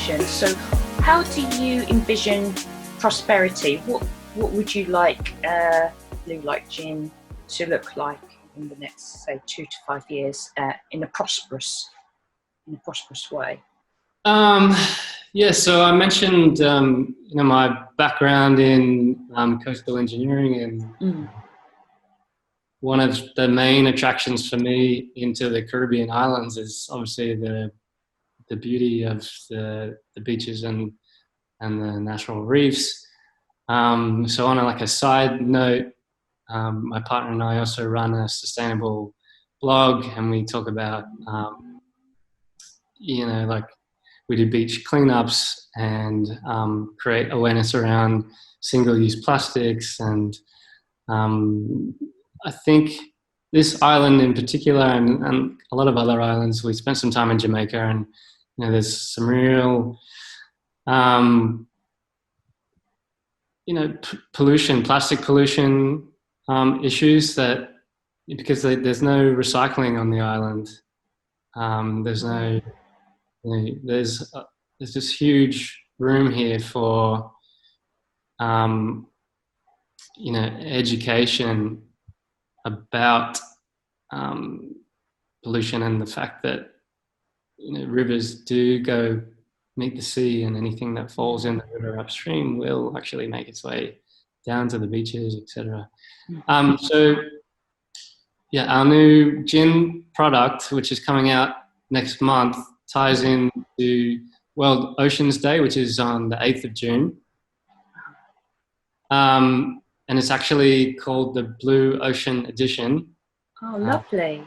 mentioned. So how do you envision prosperity? What would you like Blue Light Gin to look like in the next, say, 2 to 5 years in a prosperous way? Yeah, so I mentioned, my background in coastal engineering, and one of the main attractions for me into the Caribbean islands is obviously the beauty of the beaches and the natural reefs. So on a side note, my partner and I also run a sustainable blog, and we talk about, we do beach cleanups and create awareness around single-use plastics. And I think this island in particular, and a lot of other islands, we spent some time in Jamaica, and there's some real pollution, plastic pollution issues, that because there's no recycling on the island. There's this huge room here for education about pollution, and the fact that rivers do go meet the sea, and anything that falls in the river upstream will actually make its way down to the beaches, etc. So yeah, our new gin product, which is coming out next month, ties into World Oceans Day, which is on the 8th of June. And it's actually called the Blue Ocean Edition. Oh, lovely.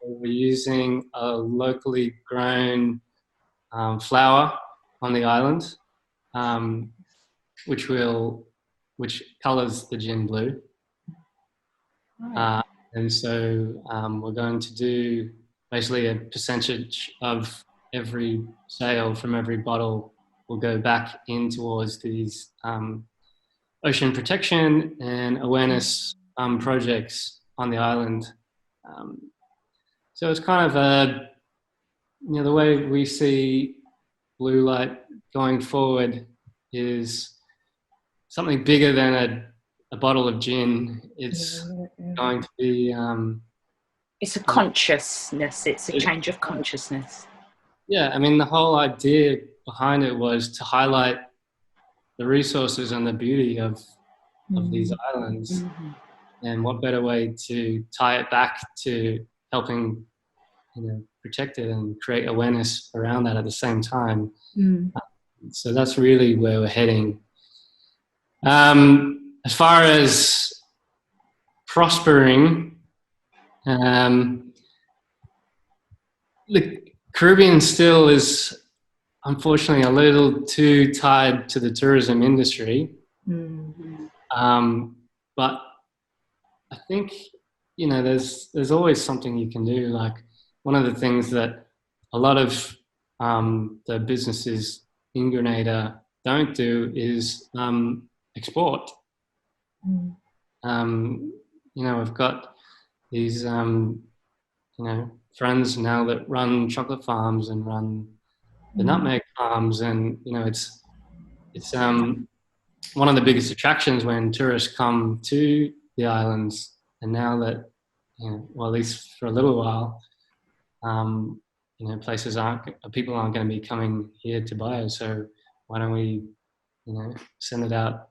We're using a locally grown flower on the island, which colours the gin blue. And so we're going to do basically a percentage of every sale from every bottle will go back in towards these ocean protection and awareness projects on the island. So it's kind of the way we see Blue Light going forward is something bigger than a bottle of gin. It's going to be... it's a consciousness. It's a change of consciousness. Yeah, I mean, the whole idea behind it was to highlight the resources and the beauty of these islands. And what better way to tie it back to helping protect it and create awareness around that at the same time. So that's really where we're heading. As far as prospering, the Caribbean still is unfortunately a little too tied to the tourism industry. But I think there's always something you can do. Like, one of the things that a lot of the businesses in Grenada don't do is export. We've got these friends now that run chocolate farms and run the nutmeg farms, and it's one of the biggest attractions when tourists come to the islands. And now that well, at least for a little while, people aren't going to be coming here to buy it. So why don't we send it out?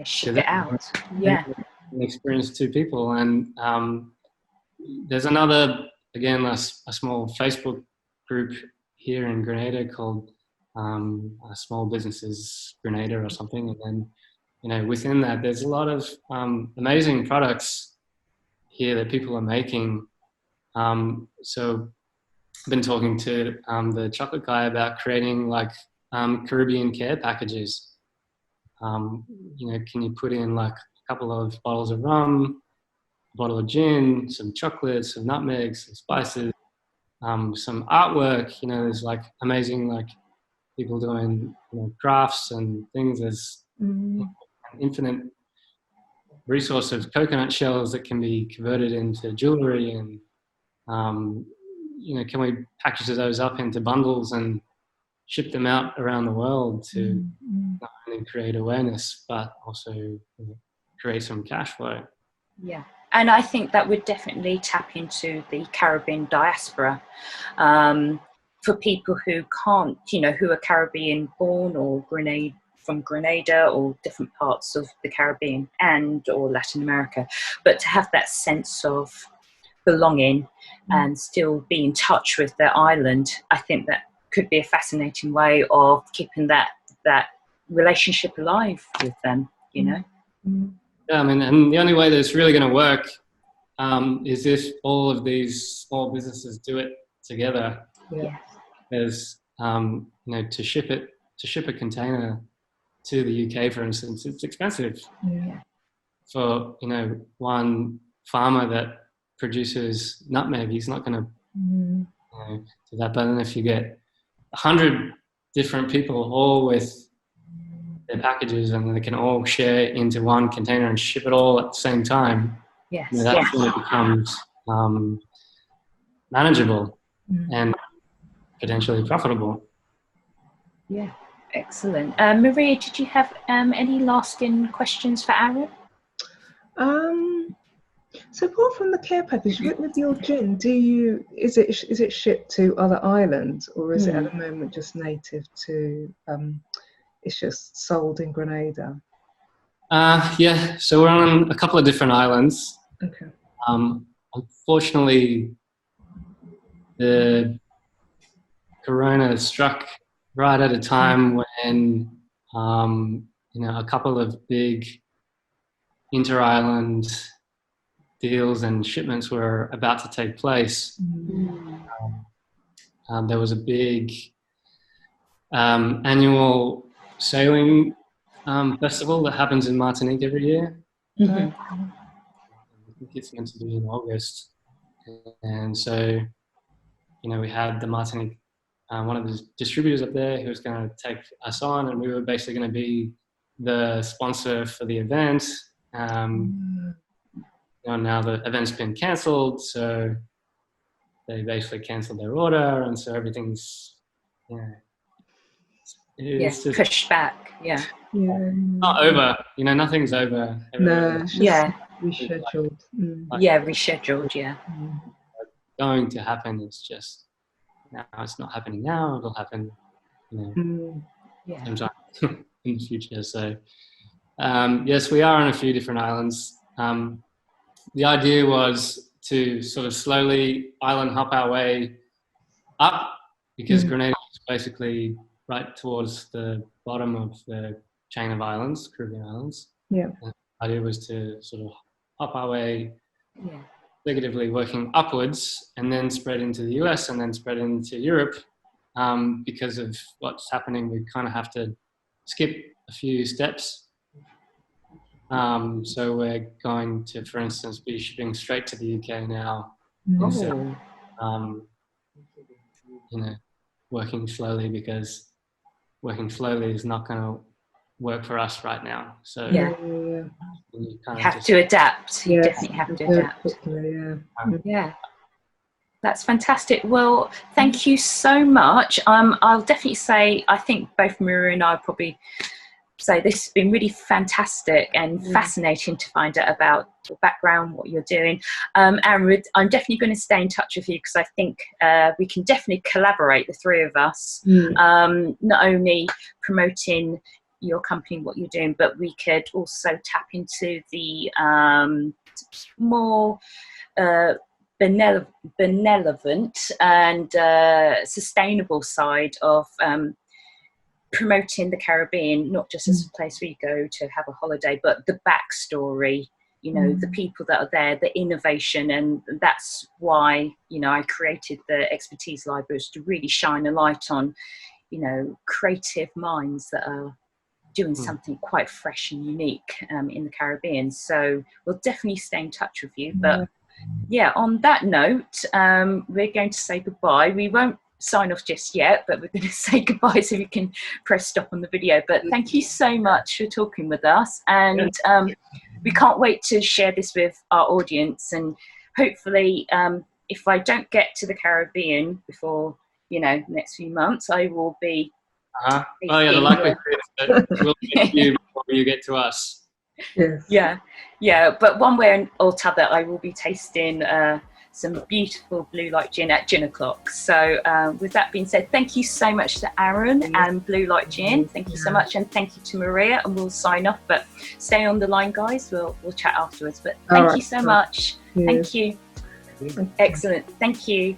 Ship it out. Yeah. And experience to people. And there's another, again, a small Facebook group here in Grenada called Small Businesses Grenada or something. And then, within that, there's a lot of amazing products here that people are making. So I've been talking to the chocolate guy about creating Caribbean care packages. Can you put in a couple of bottles of rum, a bottle of gin, some chocolate, some nutmegs, some spices, some artwork. There's amazing people doing crafts and things. There's an infinite resource of coconut shells that can be converted into jewelry, and can we package those up into bundles and ship them out around the world to not only create awareness, but also create some cash flow. Yeah. And I think that would definitely tap into the Caribbean diaspora, for people who can't, who are Caribbean born or from Grenada or different parts of the Caribbean or Latin America, but to have that sense of belonging and still be in touch with their island, I think that could be a fascinating way of keeping that relationship alive with them, Yeah, I mean, and the only way that it's really going to work is if all of these small businesses do it together. Yeah. There's, to ship a container to the UK, for instance, it's expensive. Yeah. For one farmer that produces nutmeg, he's not going to do that. But then if you get 100 different people all with their packages, and then they can all share into one container and ship it all at the same time, that's when it becomes manageable and potentially profitable. Yeah, excellent. Maria, did you have any lasting questions for Aaron? So apart from the care package, with your gin, is it shipped to other islands, or is it at the moment just native to? It's just sold in Grenada. Yeah, so we're on a couple of different islands. Okay. Unfortunately, the corona struck right at a time when a couple of big inter-island deals and shipments were about to take place. There was a big annual sailing festival that happens in Martinique every year. I think it's meant to be in August. And so, we had the Martinique, one of the distributors up there who was going to take us on, and we were basically going to be the sponsor for the event. Now the event's been cancelled, so they basically cancelled their order, and so everything's just pushed back. Yeah. Not over. Nothing's over. No, it's just rescheduled. Rescheduled. Yeah. Going to happen. It's just now. It's not happening now. It'll happen. Sometime in the future. So yes, we are on a few different islands. The idea was to sort of slowly island hop our way up, because Grenada is basically right towards the bottom of the chain of islands, Caribbean islands. Yeah. And the idea was to sort of hop our way, negatively working upwards, and then spread into the US and then spread into Europe. Because of what's happening, we kind of have to skip a few steps. So we're going to, for instance, be shipping straight to the UK now. So, working slowly, because working slowly is not going to work for us right now. So you have to adapt. You definitely have to adapt. Yeah. That's fantastic. Well, thank you so much. I'll definitely say, I think both Maria and I probably say this has been really fantastic and fascinating to find out about your background, what you're doing. And I'm definitely going to stay in touch with you, because I think we can definitely collaborate, the three of us, not only promoting your company, what you're doing, but we could also tap into the more benevolent and sustainable side of promoting the Caribbean, not just as a place where you go to have a holiday, but the backstory, the people that are there, the innovation. And that's why, I created the expertise libraries, to really shine a light on, creative minds that are doing something quite fresh and unique in the Caribbean. So we'll definitely stay in touch with you. But on that note, we're going to say goodbye. We won't sign off just yet, but we're going to say goodbye, so we can press stop on the video. But thank you so much for talking with us, and we can't wait to share this with our audience. And hopefully, if I don't get to the Caribbean before next few months, I will be. Oh yeah, the likelihood is that we'll get to you before you get to us. Yes. Yeah. But one way or t'other, I will be tasting some beautiful Blue Light Gin at Gin O'Clock. So with that being said, thank you so much to Aaron and Blue Light Gin. Thank you so much, and thank you to Maria. And we'll sign off, but stay on the line, guys. We'll chat afterwards. But thank you so much. Yes. Thank you. Excellent. Thank you.